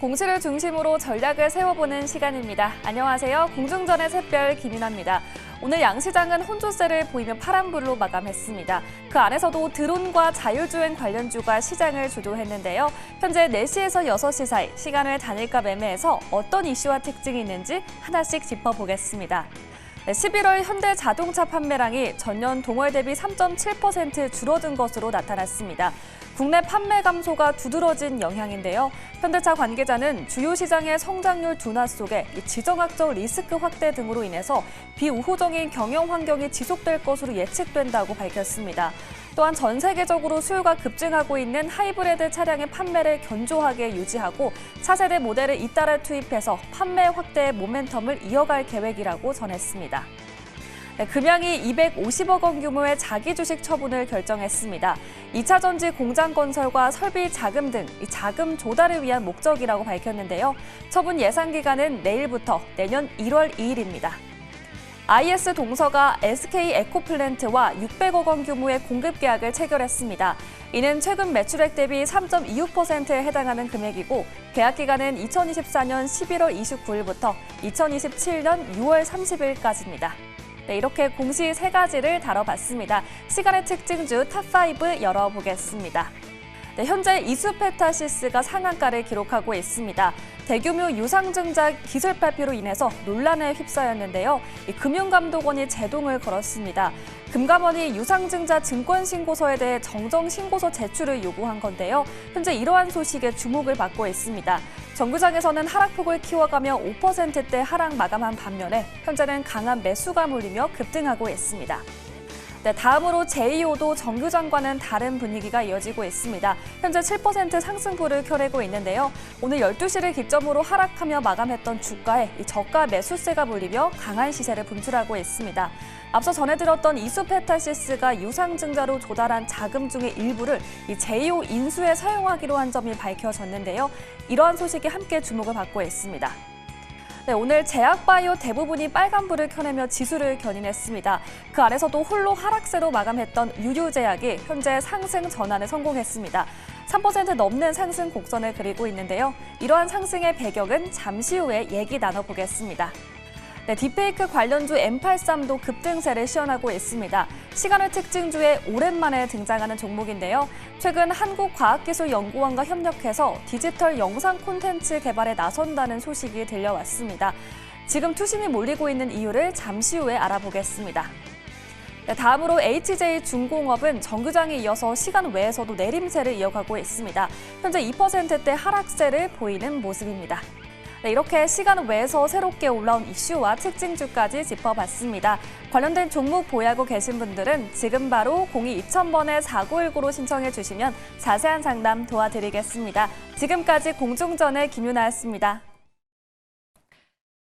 공시를 중심으로 전략을 세워보는 시간입니다. 안녕하세요. 공중전의 샛별 김윤아입니다. 오늘 양시장은 혼조세를 보이며 파란불로 마감했습니다. 그 안에서도 드론과 자율주행 관련주가 시장을 주도했는데요. 현재 4시에서 6시 사이 시간을 단일가 매매해서 어떤 이슈와 특징이 있는지 하나씩 짚어보겠습니다. 11월 현대자동차 판매량이 전년 동월 대비 3.7% 줄어든 것으로 나타났습니다. 국내 판매 감소가 두드러진 영향인데요. 현대차 관계자는 주요 시장의 성장률 둔화 속에 지정학적 리스크 확대 등으로 인해서 비우호적인 경영 환경이 지속될 것으로 예측된다고 밝혔습니다. 또한 전 세계적으로 수요가 급증하고 있는 하이브리드 차량의 판매를 견조하게 유지하고 차세대 모델을 잇따라 투입해서 판매 확대의 모멘텀을 이어갈 계획이라고 전했습니다. 금양이 250억 원 규모의 자기 주식 처분을 결정했습니다. 2차 전지 공장 건설과 설비 자금 등 자금 조달을 위한 목적이라고 밝혔는데요. 처분 예상 기간은 내일부터 내년 1월 2일입니다. IS 동서가 SK 에코플랜트와 600억 원 규모의 공급 계약을 체결했습니다. 이는 최근 매출액 대비 3.26%에 해당하는 금액이고 계약 기간은 2024년 11월 29일부터 2027년 6월 30일까지입니다. 네, 이렇게 공시 3가지를 다뤄봤습니다. 시간의 특징주 탑5 열어보겠습니다. 네, 현재 이수페타시스가 상한가를 기록하고 있습니다. 대규모 유상증자 기술 발표로 인해서 논란에 휩싸였는데요. 금융감독원이 제동을 걸었습니다. 금감원이 유상증자 증권신고서에 대해 정정신고서 제출을 요구한 건데요. 현재 이러한 소식에 주목을 받고 있습니다. 정규장에서는 하락폭을 키워가며 5%대 하락 마감한 반면에 현재는 강한 매수가 몰리며 급등하고 있습니다. 네, 다음으로 제이오도 정규장과는 다른 분위기가 이어지고 있습니다. 현재 7% 상승폭을 켜내고 있는데요. 오늘 12시를 기점으로 하락하며 마감했던 주가에 저가 매수세가 몰리며 강한 시세를 분출하고 있습니다. 앞서 전해드렸던 이수페타시스가 유상증자로 조달한 자금 중의 일부를 제이오 인수에 사용하기로 한 점이 밝혀졌는데요. 이러한 소식이 함께 주목을 받고 있습니다. 네, 오늘 제약바이오 대부분이 빨간불을 켜내며 지수를 견인했습니다. 그 안에서도 홀로 하락세로 마감했던 유유제약이 현재 상승 전환에 성공했습니다. 3% 넘는 상승 곡선을 그리고 있는데요. 이러한 상승의 배경은 잠시 후에 얘기 나눠보겠습니다. 네, 딥페이크 관련주 M83도 급등세를 시현하고 있습니다. 시간을 특징주에 오랜만에 등장하는 종목인데요. 최근 한국과학기술연구원과 협력해서 디지털 영상 콘텐츠 개발에 나선다는 소식이 들려왔습니다. 지금 투심이 몰리고 있는 이유를 잠시 후에 알아보겠습니다. 네, 다음으로 HJ중공업은 정규장에 이어서 시간 외에서도 내림세를 이어가고 있습니다. 현재 2%대 하락세를 보이는 모습입니다. 네, 이렇게 시간 외에서 새롭게 올라온 이슈와 특징주까지 짚어봤습니다. 관련된 종목 보유하고 계신 분들은 지금 바로 02-2000번에 4919로 신청해 주시면 자세한 상담 도와드리겠습니다. 지금까지 공중전의 김윤아였습니다.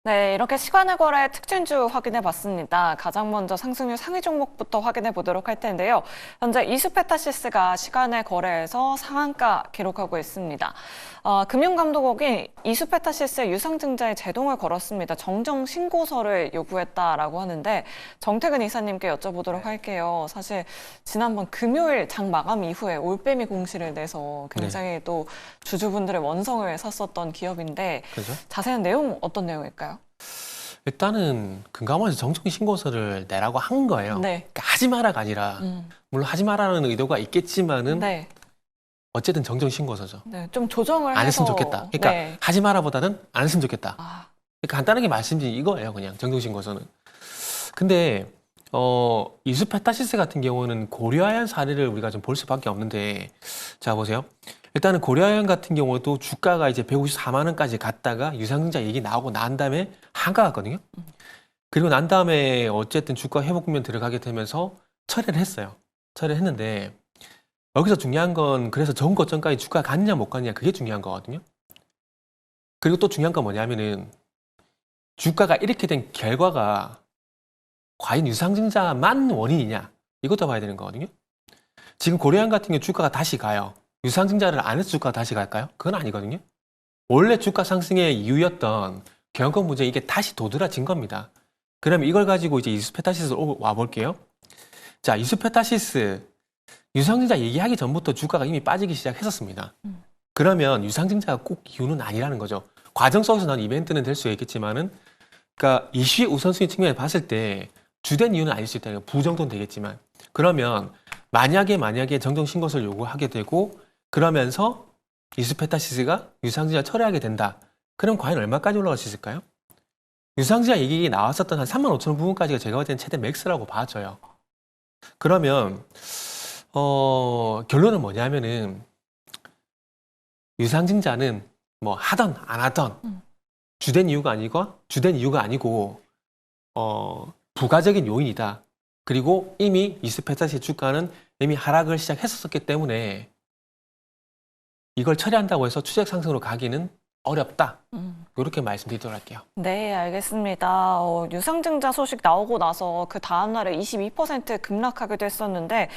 네, 이렇게 시간의 거래 특징주 확인해봤습니다. 가장 먼저 상승률 상위 종목부터 확인해보도록 할 텐데요. 현재 이수페타시스가 시간의 거래에서 상한가 기록하고 있습니다. 금융감독원이 이수페타시스의 유상증자에 제동을 걸었습니다. 정정신고서를 요구했다라고 하는데 정태근 이사님께 여쭤보도록 할게요. 사실 지난번 금요일 장 마감 이후에 올빼미 공시를 내서 굉장히 또 주주분들의 원성을 샀었던 기업인데 그죠? 자세한 내용 어떤 내용일까요? 일단은 금감원에서 정정신고서를 내라고 한 거예요. 네. 그러니까 하지 마라가 아니라 물론 하지 마라는 의도가 있겠지만은 네. 어쨌든 정정신고서죠. 네, 좀 조정을 안 했으면 해서 좋겠다. 그러니까 네. 하지 마라보다는 안 했으면 좋겠다. 아, 간단하게 말씀드린 이거예요. 그냥 정정신고서는. 근데 이수페타시스 같은 경우는 고려아연 사례를 우리가 좀 볼 수밖에 없는데 자 보세요. 일단은 고려아연 같은 경우도 주가가 이제 154만 원까지 갔다가 유상증자 얘기 나오고 난 다음에 한가 갔거든요. 그리고 난 다음에 어쨌든 주가 회복 국면 들어가게 되면서 철회를 했어요. 철회를 했는데 여기서 중요한 건 그래서 전 고점까지 주가가 갔냐 못 갔냐 그게 중요한 거거든요. 그리고 또 중요한 건 뭐냐면은 주가가 이렇게 된 결과가 과연 유상증자만 원인이냐 이것도 봐야 되는 거거든요. 지금 고려아연 같은 경우 주가가 다시 가요. 유상증자를 안 해서 주가가 다시 갈까요? 그건 아니거든요. 원래 주가 상승의 이유였던 경영권 문제 이게 다시 도드라진 겁니다. 그럼 이걸 가지고 이제 이수페타시스로 와볼게요. 자, 이수페타시스 유상증자 얘기하기 전부터 주가가 이미 빠지기 시작했었습니다. 그러면 유상증자가 꼭 이유는 아니라는 거죠. 과정 속에서 난 이벤트는 될 수 있겠지만은, 그러니까 이슈의 우선순위 측면에 봤을 때 주된 이유는 아닐 수 있다. 부정도는 되겠지만, 그러면 만약에 정정 신고서를 요구하게 되고 그러면서 이수페타시스가 유상증자 철회하게 된다. 그럼 과연 얼마까지 올라갈 수 있을까요? 유상증자 이익이 나왔었던 한 3만 5천 원 부분까지가 제가 볼 때는 최대 맥스라고 봐져요. 그러면 결론은 뭐냐면은 유상증자는 뭐 하던 안 하던 주된 이유가 아니고 부가적인 요인이다. 그리고 이미 이수페타시스 주가는 이미 하락을 시작했었기 때문에 이걸 처리한다고 해서 추적 상승으로 가기는 어렵다. 이렇게 말씀드리도록 할게요. 네, 알겠습니다. 유상증자 소식 나오고 나서 그 다음날에 22% 급락하기도 했었는데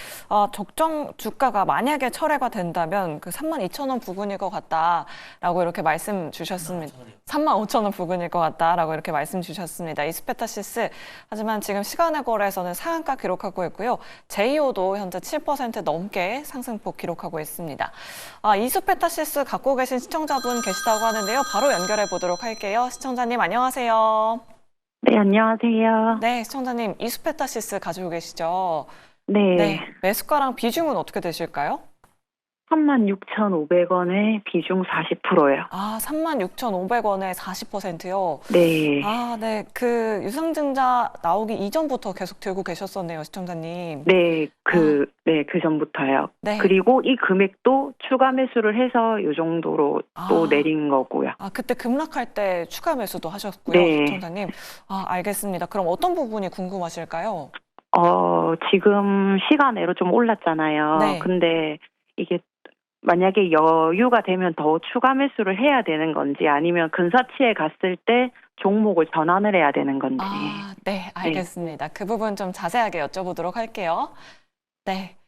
적정 주가가 만약에 철회가 된다면 그 32,000원 부근일 것 같다라고 이렇게 말씀 주셨습니다. 35,000원 부근일 것 같다라고 이렇게 말씀 주셨습니다. 이수페타시스 하지만 지금 시간의 거래에서는 상한가 기록하고 있고요. 제이오도 현재 7% 넘게 상승폭 기록하고 있습니다. 이수페타시스 갖고 계신 시청자분 계시다고 하는데요. 바로 연결해 보도록 할게요. 시청자님 안녕하세요. 네, 안녕하세요. 네, 시청자님 이수페타시스 가지고 계시죠? 네, 네, 매수가랑 비중은 어떻게 되실까요? 36,500원에 비중 40%요. 36,500원에 40%요. 네, 네, 그 유상증자 나오기 이전부터 계속 들고 계셨었네요, 시청자님. 네, 그 전부터요. 네. 그리고 이 금액도 추가 매수를 해서 이 정도로 또 내린 거고요. 그때 급락할 때 추가 매수도 하셨고요, 네. 시청자님. 알겠습니다. 그럼 어떤 부분이 궁금하실까요? 지금 시간외로 좀 올랐잖아요. 네. 근데 이게 만약에 여유가 되면 더 추가 매수를 해야 되는 건지 아니면 근사치에 갔을 때 종목을 전환을 해야 되는 건지. 네, 알겠습니다. 그 부분 좀 자세하게 여쭤보도록 할게요. 네.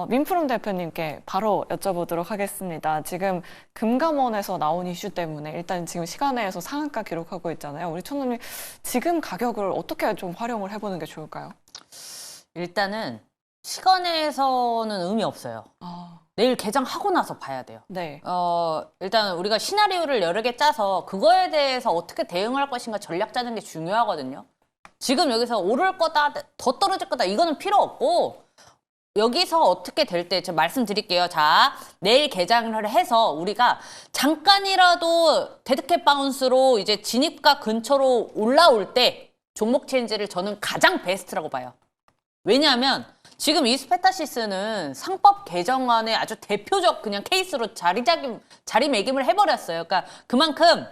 민프롬 대표님께 바로 여쭤보도록 하겠습니다. 지금 금감원에서 나온 이슈 때문에 일단 지금 시간외에서 상한가 기록하고 있잖아요. 우리 총장님 지금 가격을 어떻게 좀 활용을 해보는 게 좋을까요? 일단은 시간에서는 의미 없어요. 내일 개장하고 나서 봐야 돼요. 네. 일단 우리가 시나리오를 여러 개 짜서 그거에 대해서 어떻게 대응할 것인가 전략 짜는 게 중요하거든요. 지금 여기서 오를 거다, 더 떨어질 거다 이거는 필요 없고 여기서 어떻게 될 때 제가 말씀드릴게요. 자, 내일 개장을 해서 우리가 잠깐이라도 데드캣 바운스로 이제 진입가 근처로 올라올 때 종목 체인지를 저는 가장 베스트라고 봐요. 왜냐하면 지금 이수페타시스는 상법 개정안의 아주 대표적 그냥 케이스로 자리매김을 해버렸어요. 그러니까 그만큼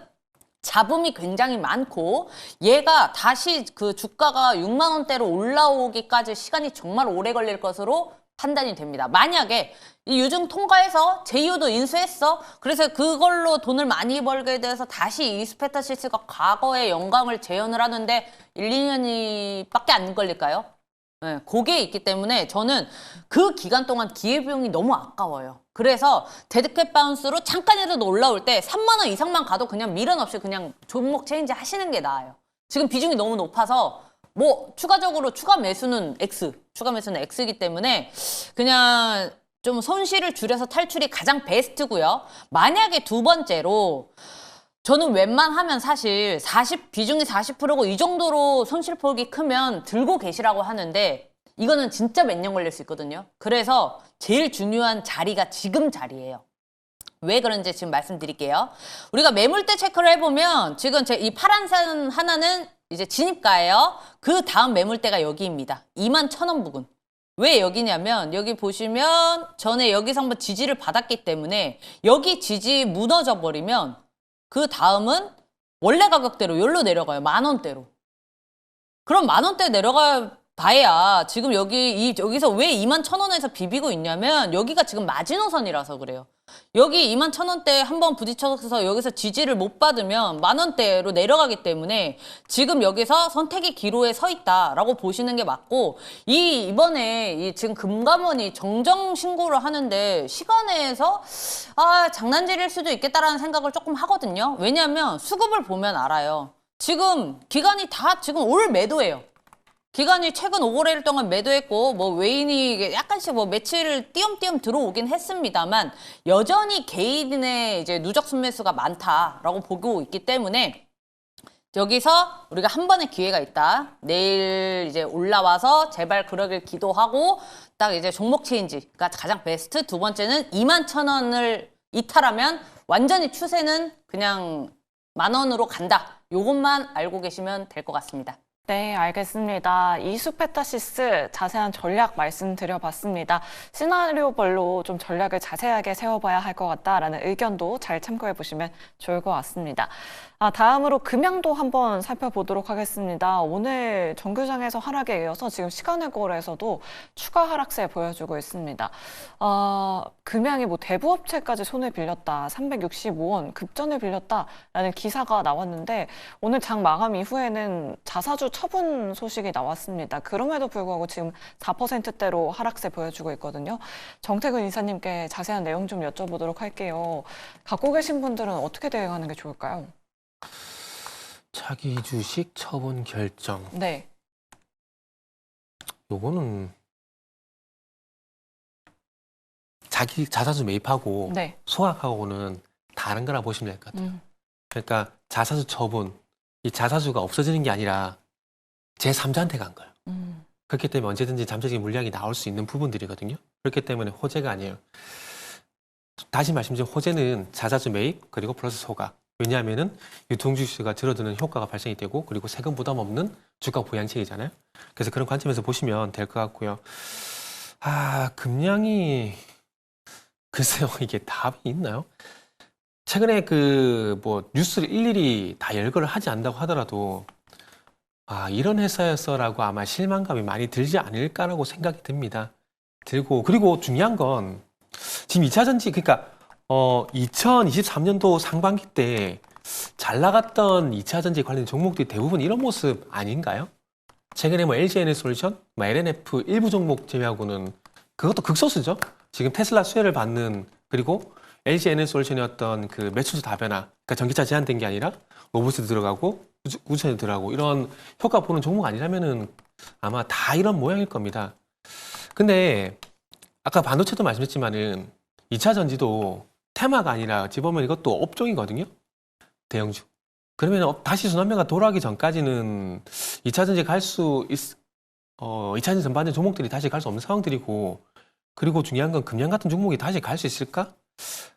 잡음이 굉장히 많고 얘가 다시 그 주가가 6만 원대로 올라오기까지 시간이 정말 오래 걸릴 것으로 판단이 됩니다. 만약에 이 유증 통과해서 제이오도 인수했어. 그래서 그걸로 돈을 많이 벌게 돼서 다시 이수페타시스가 과거의 영광을 재현을 하는데 1, 2년이 밖에 안 걸릴까요? 네, 그게 있기 때문에 저는 그 기간 동안 기회비용이 너무 아까워요. 그래서 데드캣 바운스로 잠깐이라도 올라올 때 3만 원 이상만 가도 그냥 미련 없이 그냥 종목 체인지 하시는 게 나아요. 지금 비중이 너무 높아서 뭐 추가적으로 추가 매수는 X이기 때문에 그냥 좀 손실을 줄여서 탈출이 가장 베스트고요. 만약에 두 번째로 저는 웬만하면 사실 비중이 40%고 이 정도로 손실폭이 크면 들고 계시라고 하는데 이거는 진짜 몇 년 걸릴 수 있거든요. 그래서 제일 중요한 자리가 지금 자리예요. 왜 그런지 지금 말씀드릴게요. 우리가 매물대 체크를 해보면 지금 이 파란 선 하나는 이제 진입가예요. 그 다음 매물대가 여기입니다. 21,000원 부근. 왜 여기냐면 여기 보시면 전에 여기서 한번 지지를 받았기 때문에 여기 지지 무너져 버리면 그 다음은 원래 가격대로 여기로 내려가요. 10,000원대로. 그럼 10,000원대 내려가 봐야 지금 여기서 왜 21,000원에서 비비고 있냐면 여기가 지금 마지노선이라서 그래요. 여기 21,000원대 한번 부딪혀서 여기서 지지를 못 받으면 10,000원대로 내려가기 때문에 지금 여기서 선택의 기로에 서 있다라고 보시는 게 맞고 이번에 지금 금감원이 정정 신고를 하는데 시간에서 장난질일 수도 있겠다라는 생각을 조금 하거든요. 왜냐하면 수급을 보면 알아요. 지금 기간이 다 지금 올 매도예요. 기관이 최근 5거래일 동안 매도했고 뭐 외인이 약간씩 뭐 매치를 띄엄띄엄 들어오긴 했습니다만 여전히 개인의 이제 누적 순매수가 많다라고 보고 있기 때문에 여기서 우리가 한 번의 기회가 있다. 내일 이제 올라와서 제발 그러길 기도하고 딱 이제 종목 체인지가 가장 베스트. 두 번째는 21,000원을 이탈하면 완전히 추세는 그냥 10,000원으로 간다. 요것만 알고 계시면 될 것 같습니다. 네, 알겠습니다. 이수페타시스 자세한 전략 말씀드려봤습니다. 시나리오별로 좀 전략을 자세하게 세워봐야 할 것 같다라는 의견도 잘 참고해보시면 좋을 것 같습니다. 다음으로 금양도 한번 살펴보도록 하겠습니다. 오늘 정규장에서 하락에 이어서 지금 시간의 거래에서도 추가 하락세 보여주고 있습니다. 금양이 뭐 대부업체까지 손을 빌렸다, 365원 급전을 빌렸다라는 기사가 나왔는데 오늘 장 마감 이후에는 자사주 처분 소식이 나왔습니다. 그럼에도 불구하고 지금 4%대로 하락세 보여주고 있거든요. 정태근 이사님께 자세한 내용 좀 여쭤보도록 할게요. 갖고 계신 분들은 어떻게 대응하는 게 좋을까요? 자기 주식 처분 결정. 네. 요거는 자기 자사주 매입하고 네. 소각하고는 다른 거라 보시면 될 것 같아요. 그러니까 자사주 처분, 이 자사주가 없어지는 게 아니라 제3자한테 간 거예요. 그렇기 때문에 언제든지 잠재적인 물량이 나올 수 있는 부분들이거든요. 그렇기 때문에 호재가 아니에요. 다시 말씀드리면 호재는 자사주 매입 그리고 플러스 소각. 왜냐하면은 유통주식수가 줄어드는 효과가 발생이 되고 그리고 세금 부담 없는 주가 보양책이잖아요. 그래서 그런 관점에서 보시면 될 것 같고요. 금양이 글쎄요, 이게 답이 있나요? 최근에 뭐 뉴스를 일일이 다 열거를 하지 않는다고 하더라도 이런 회사였어라고 아마 실망감이 많이 들지 않을까라고 생각이 듭니다. 그리고 중요한 건 지금 2차전지 그러니까 2023년도 상반기 때 잘 나갔던 2차전지 관련 종목들이 대부분 이런 모습 아닌가요? 최근에 뭐 LG에너지솔루션, LNF 일부 종목 제외하고는 그것도 극소수죠. 지금 테슬라 수혜를 받는 그리고 LG에너지솔루션의 어떤 그 매출수 다변화, 그러니까 전기차 제한된 게 아니라 로봇도 들어가고 우주선이 들어가고 이런 효과 보는 종목 아니라면은 아마 다 이런 모양일 겁니다. 근데 아까 반도체도 말씀했지만은 2차 전지도 테마가 아니라 어찌 보면 이것도 업종이거든요. 대형주. 그러면 다시 순환매가 돌아가기 전까지는 2차 전지 2차 전지 전반적인 종목들이 다시 갈 수 없는 상황들이고 그리고 중요한 건 금양 같은 종목이 다시 갈 수 있을까?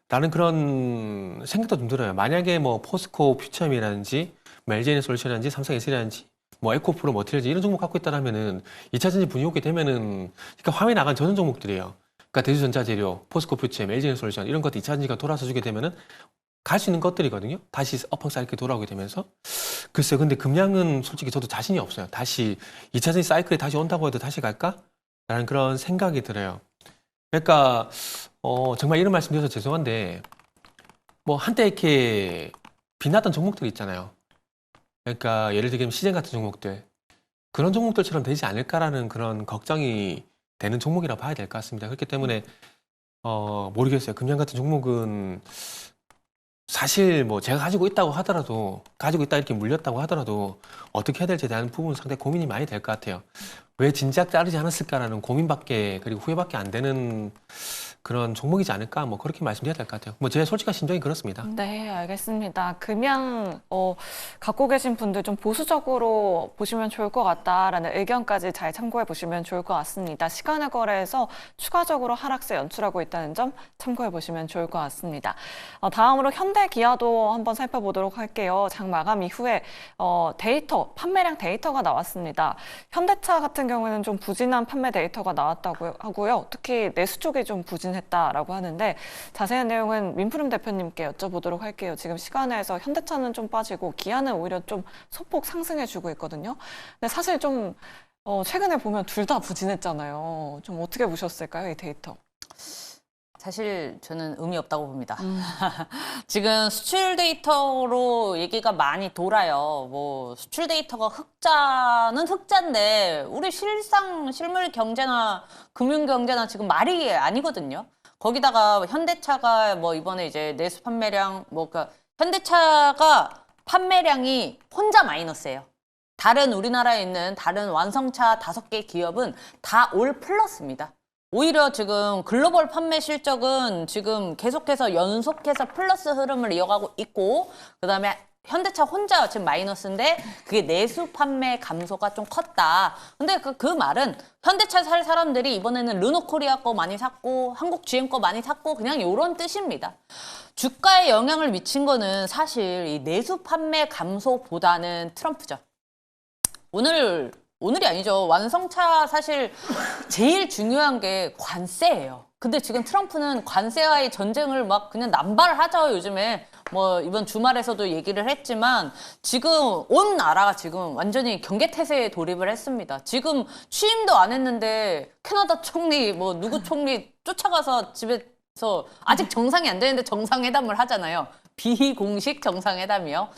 라는 그런 생각도 좀 들어요. 만약에 뭐 포스코 퓨처엠이라든지 LG에너지솔루션이라든지 삼성에스라든지 뭐 에코프로 머티리얼즈 이런 종목 갖고 있다라면은 2차 전지 분위기 오게 되면은 그러니까 화면에 나간 전원 종목들이에요. 그러니까 대주전자재료, 포스코 퓨처엠, LG에너지솔루션 이런 것들 2차 전지가 돌아서 주게 되면은 갈 수 있는 것들이거든요. 다시 업황 사이클이 돌아오게 되면서. 글쎄요. 근데 금양은 솔직히 저도 자신이 없어요. 다시 2차 전지 사이클이 다시 온다고 해도 다시 갈까? 라는 그런 생각이 들어요. 그러니까 정말 이런 말씀 드려서 죄송한데 뭐 한때 이렇게 빛났던 종목들 있잖아요. 그러니까 예를 들면 시젠 같은 종목들 그런 종목들처럼 되지 않을까라는 그런 걱정이 되는 종목이라고 봐야 될 것 같습니다. 그렇기 때문에 모르겠어요. 금양 같은 종목은 사실 뭐 제가 가지고 있다 이렇게 물렸다고 하더라도 어떻게 해야 될지에 대한 부분은 상당히 고민이 많이 될 것 같아요. 왜 진작 자르지 않았을까라는 고민밖에 그리고 후회밖에 안 되는 그런 종목이지 않을까 뭐 그렇게 말씀드려야 될 것 같아요. 뭐 제 솔직한 심정이 그렇습니다. 네, 알겠습니다. 금양 갖고 계신 분들 좀 보수적으로 보시면 좋을 것 같다라는 의견까지 잘 참고해 보시면 좋을 것 같습니다. 시간의 거래에서 추가적으로 하락세 연출하고 있다는 점 참고해 보시면 좋을 것 같습니다. 다음으로 현대기아도 한번 살펴보도록 할게요. 장 마감 이후에 판매량 데이터가 나왔습니다. 현대차 같은 경우에는 좀 부진한 판매 데이터가 나왔다고 하고요. 특히 내수 쪽이 좀 부진했다라고 하는데 자세한 내용은 민프름 대표님께 여쭤보도록 할게요. 지금 시간에서 현대차는 좀 빠지고 기아는 오히려 좀 소폭 상승해주고 있거든요. 근데 사실 좀 최근에 보면 둘 다 부진했잖아요. 좀 어떻게 보셨을까요, 이 데이터? 사실 저는 의미 없다고 봅니다. 지금 수출 데이터로 얘기가 많이 돌아요. 뭐 수출 데이터가 흑자는 흑자인데 우리 실물 경제나 금융 경제나 지금 말이 아니거든요. 거기다가 현대차가 뭐 이번에 이제 내수 판매량 그러니까 현대차가 판매량이 혼자 마이너스예요. 다른 우리나라에 있는 다른 완성차 5개 기업은 다 올 플러스입니다. 오히려 지금 글로벌 판매 실적은 지금 계속해서 연속해서 플러스 흐름을 이어가고 있고, 그다음에 현대차 혼자 지금 마이너스인데 그게 내수 판매 감소가 좀 컸다. 근데 그 말은 현대차 살 사람들이 이번에는 르노코리아 거 많이 샀고 한국 GM 거 많이 샀고 그냥 이런 뜻입니다. 주가에 영향을 미친 거는 사실 이 내수 판매 감소보다는 트럼프죠. 오늘이 아니죠. 완성차 사실 제일 중요한 게 관세예요. 근데 지금 트럼프는 관세와의 전쟁을 막 그냥 남발하죠, 요즘에. 뭐 이번 주말에서도 얘기를 했지만 지금 온 나라가 지금 완전히 경계태세에 돌입을 했습니다. 지금 취임도 안 했는데 캐나다 총리 뭐 누구 총리 쫓아가서 집에서 아직 정상이 안 되는데 정상회담을 하잖아요. 비공식 정상회담이요.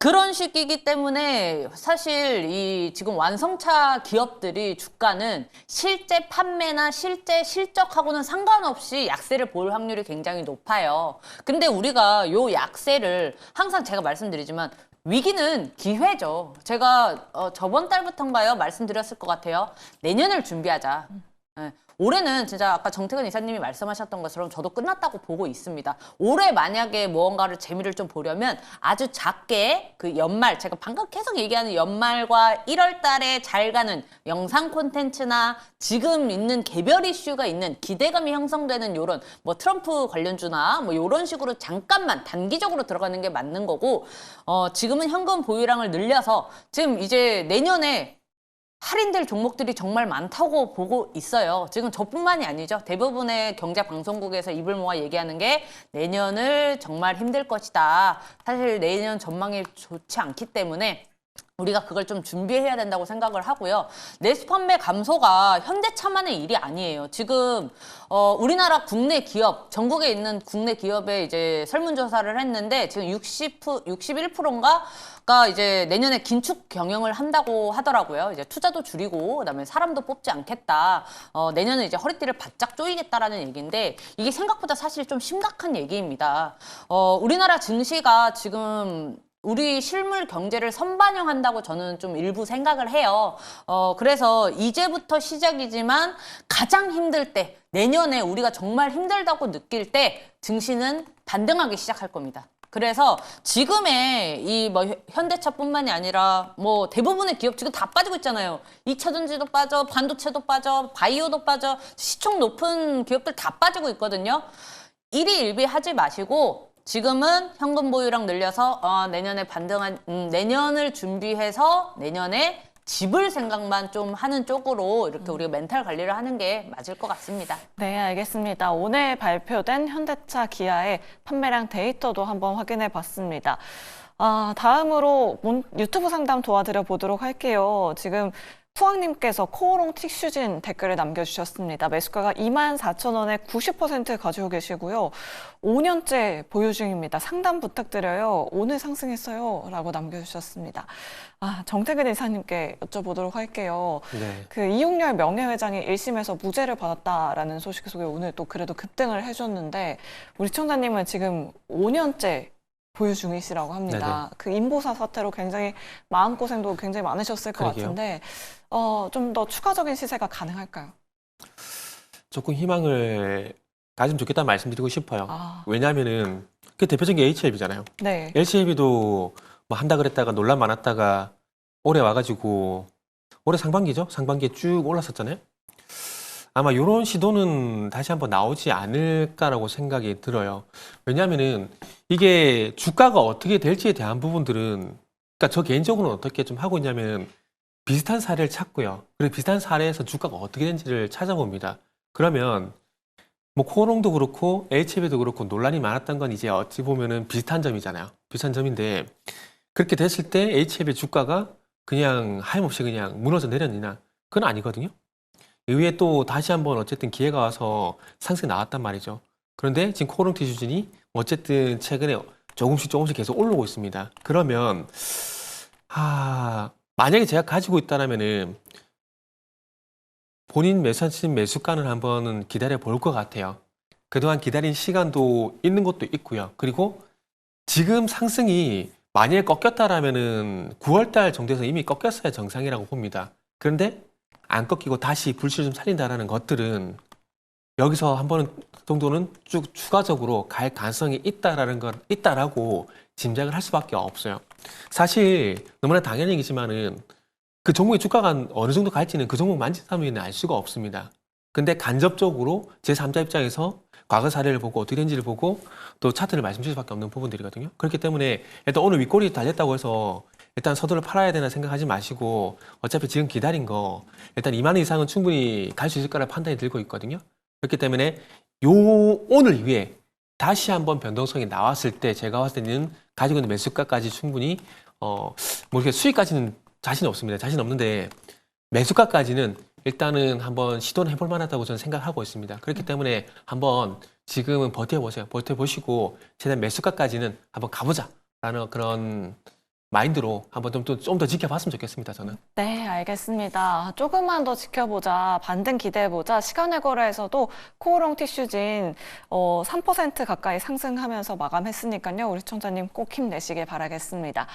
그런 식이기 때문에 사실 이 지금 완성차 기업들이 주가는 실제 판매나 실제 실적하고는 상관없이 약세를 볼 확률이 굉장히 높아요. 근데 우리가 요 약세를 항상 제가 말씀드리지만 위기는 기회죠. 제가 저번 달부터인가요? 말씀드렸을 것 같아요. 내년을 준비하자. 네. 올해는 진짜 아까 정태근 이사님이 말씀하셨던 것처럼 저도 끝났다고 보고 있습니다. 올해 만약에 무언가를 재미를 좀 보려면 아주 작게 그 연말, 제가 방금 계속 얘기하는 연말과 1월 달에 잘 가는 영상 콘텐츠나 지금 있는 개별 이슈가 있는 기대감이 형성되는 요런 뭐 트럼프 관련주나 뭐 요런 식으로 잠깐만 단기적으로 들어가는 게 맞는 거고, 지금은 현금 보유량을 늘려서 지금 이제 내년에 할인될 종목들이 정말 많다고 보고 있어요. 지금 저뿐만이 아니죠. 대부분의 경제 방송국에서 입을 모아 얘기하는 게 내년을 정말 힘들 것이다. 사실 내년 전망이 좋지 않기 때문에 우리가 그걸 좀 준비해야 된다고 생각을 하고요. 내수 판매 감소가 현대차만의 일이 아니에요. 지금 우리나라 국내 기업, 전국에 있는 국내 기업에 이제 설문조사를 했는데 지금 61%인가가 이제 내년에 긴축 경영을 한다고 하더라고요. 이제 투자도 줄이고 그다음에 사람도 뽑지 않겠다. 내년에 이제 허리띠를 바짝 조이겠다라는 얘기인데 이게 생각보다 사실 좀 심각한 얘기입니다. 우리나라 증시가 지금 우리 실물 경제를 선반영한다고 저는 좀 일부 생각을 해요. 그래서 이제부터 시작이지만 가장 힘들 때, 내년에 우리가 정말 힘들다고 느낄 때 증시는 반등하기 시작할 겁니다. 그래서 지금의 이 뭐 현대차뿐만이 아니라 뭐 대부분의 기업 지금 다 빠지고 있잖아요. 2차 전지도 빠져, 반도체도 빠져, 바이오도 빠져, 시총 높은 기업들 다 빠지고 있거든요. 일희일비하지 마시고 지금은 현금 보유량 늘려서 내년에 내년을 준비해서 내년에 집을 생각만 좀 하는 쪽으로 이렇게 우리가 멘탈 관리를 하는 게 맞을 것 같습니다. 네, 알겠습니다. 오늘 발표된 현대차, 기아의 판매량 데이터도 한번 확인해 봤습니다. 다음으로 유튜브 상담 도와드려 보도록 할게요. 지금 푸왕님께서 코오롱 틱슈진 댓글을 남겨주셨습니다. 매수가가 24,000원에 90% 가지고 계시고요. 5년째 보유 중입니다. 상담 부탁드려요. 오늘 상승했어요. 라고 남겨주셨습니다. 정태근 이사님께 여쭤보도록 할게요. 네. 그 이용렬 명예회장이 1심에서 무죄를 받았다라는 소식 속에 오늘 또 그래도 급등을 해줬는데 우리 청자님은 지금 5년째 보유 중이시라고 합니다. 네네. 그 인보사 사태로 굉장히 마음고생도 굉장히 많으셨을 것 그러게요. 같은데 좀 더 추가적인 시세가 가능할까요? 조금 희망을 가지면 좋겠다는 말씀드리고 싶어요. 아, 왜냐하면은 그 대표적인 HLB잖아요. 네. HLB도 뭐 한다 그랬다가 논란 많았다가 올해 와가지고 올해 상반기죠? 상반기에 쭉 올랐었잖아요. 아마 이런 시도는 다시 한번 나오지 않을까라고 생각이 들어요. 왜냐하면은 이게 주가가 어떻게 될지에 대한 부분들은, 그러니까 저 개인적으로는 어떻게 좀 하고 있냐면 비슷한 사례를 찾고요. 그리고 비슷한 사례에서 주가가 어떻게 된지를 찾아봅니다. 그러면 뭐 코오롱도 그렇고 HLB도 그렇고 논란이 많았던 건 이제 어찌 보면은 비슷한 점이잖아요. 비슷한 점인데 그렇게 됐을 때 HLB 주가가 그냥 하염없이 그냥 무너져 내렸느냐? 그건 아니거든요. 이후에 또 다시 한번 어쨌든 기회가 와서 상승이 나왔단 말이죠. 그런데 지금 코오롱 틱슈진이 어쨌든 최근에 조금씩 계속 올라오고 있습니다. 그러면 만약에 제가 가지고 있다라면은 본인 매수하신 매수가는 한번은 기다려 볼 것 같아요. 그동안 기다린 시간도 있는 것도 있고요. 그리고 지금 상승이 만약에 꺾였다라면은 9월달 정도에서 이미 꺾였어야 정상이라고 봅니다. 그런데 안 꺾이고 다시 불씨를 좀 살린다라는 것들은 여기서 한 번 정도는 쭉 추가적으로 갈 가능성이 있다라고 짐작을 할 수밖에 없어요. 사실 너무나 당연한 얘기지만은 그 종목의 주가가 어느 정도 갈지는 그 종목 만진 사람에는 알 수가 없습니다. 근데 간접적으로 제3자 입장에서 과거 사례를 보고 어떻게 된지를 보고 또 차트를 말씀 주실 수밖에 없는 부분들이거든요. 그렇기 때문에 일단 오늘 윗골이 달렸다고 해서 일단 서둘러 팔아야 되나 생각하지 마시고 어차피 지금 기다린 거 일단 2만 원 이상은 충분히 갈 수 있을 거라 판단이 들고 있거든요. 그렇기 때문에 오늘 이후에 다시 한번 변동성이 나왔을 때 제가 봤을 때는 가지고 있는 매수가까지 충분히 뭐 이렇게 수익까지는 자신이 없습니다. 자신 없는데 매수가까지는 일단은 한번 시도는 해볼 만하다고 저는 생각하고 있습니다. 그렇기 때문에 한번 지금은 버텨보세요. 버텨보시고 최대한 매수가까지는 한번 가보자라는 그런 마인드로 한번 좀 더 지켜봤으면 좋겠습니다. 저는. 네, 알겠습니다. 조금만 더 지켜보자, 반등 기대해보자. 시간의 거래에서도 코오롱 티슈진 3% 가까이 상승하면서 마감했으니까요. 우리 시청자님 꼭 힘내시길 바라겠습니다.